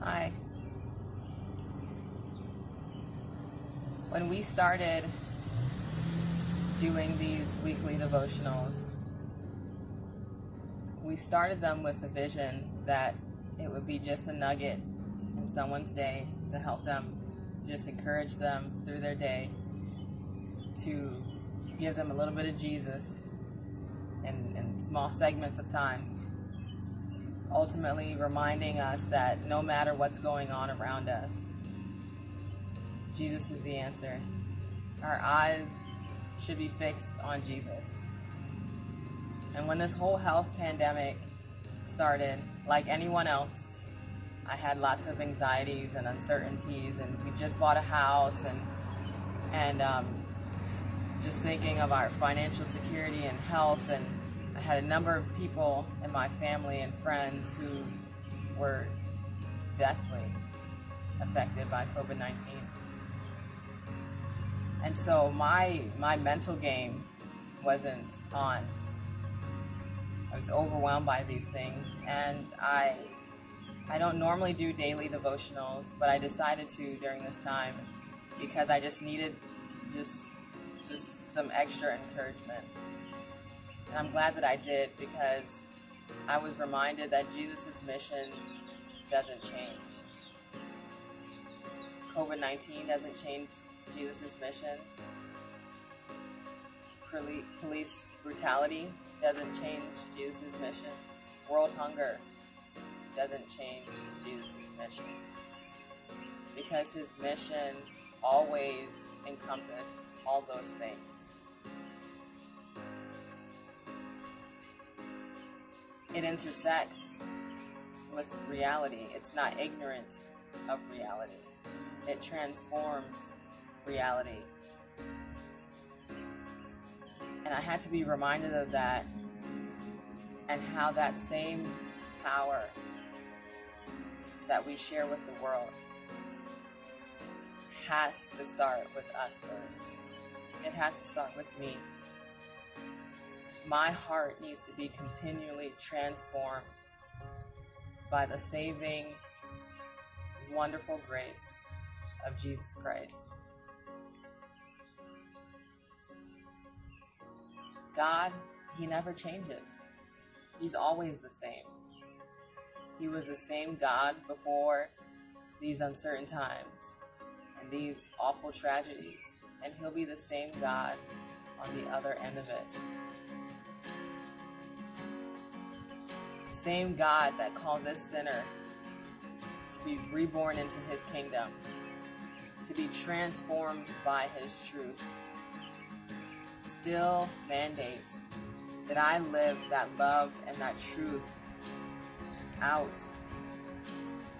Hi. When we started doing these weekly devotionals, we started them with the vision that it would be just a nugget in someone's day to help them, to just encourage them through their day, to give them a little bit of Jesus in small segments of time, ultimately reminding us that no matter what's going on around us, Jesus is the answer. Our eyes should be fixed on Jesus. And when this whole health pandemic started, like anyone else, I had lots of anxieties and uncertainties, and we just bought a house, and just thinking of our financial security and health. And I had a number of people in my family and friends who were deathly affected by COVID-19. And so my mental game wasn't on. I was overwhelmed by these things, and I don't normally do daily devotionals, but I decided to during this time because I just needed just some extra encouragement. And I'm glad that I did, because I was reminded that Jesus' mission doesn't change. COVID-19 doesn't change Jesus' mission. Police brutality doesn't change Jesus' mission. World hunger doesn't change Jesus' mission. Because his mission always encompassed all those things. It intersects with reality. It's not ignorant of reality. It transforms reality. And I had to be reminded of that, and how that same power that we share with the world has to start with us first. It has to start with me. My heart needs to be continually transformed by the saving, wonderful grace of Jesus Christ. God, he never changes. He's always the same. He was the same God before these uncertain times and these awful tragedies, and he'll be the same God on the other end of it. The same God that called this sinner to be reborn into his kingdom, to be transformed by his truth, still mandates that I live that love and that truth out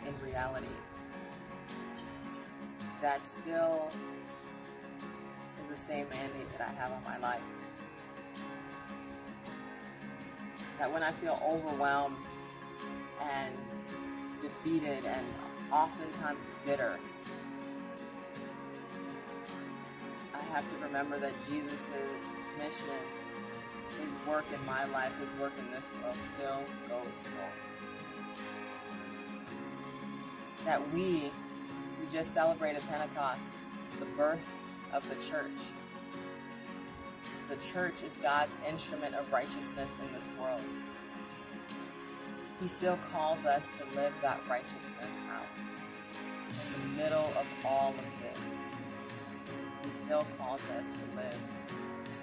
in reality. That still is the same mandate that I have on my life. That when I feel overwhelmed and defeated and oftentimes bitter, I have to remember that Jesus' mission, his work in my life, his work in this world still goes forward. That we just celebrated Pentecost, the birth of the church. The church is God's instrument of righteousness in this world. He still calls us to live that righteousness out in the middle of all of this. He still calls us to live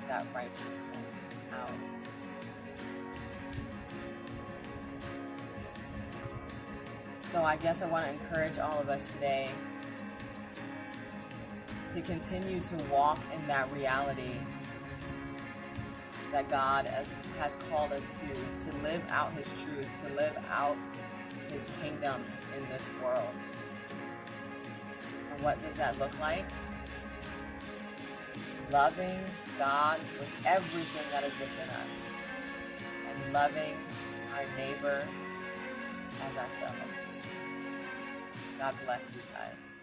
that righteousness out. So I guess I want to encourage all of us today to continue to walk in that reality that God has called us to live out his truth, to live out his kingdom in this world. And what does that look like? Loving God with everything that is within us, and loving our neighbor as ourselves. God bless you guys.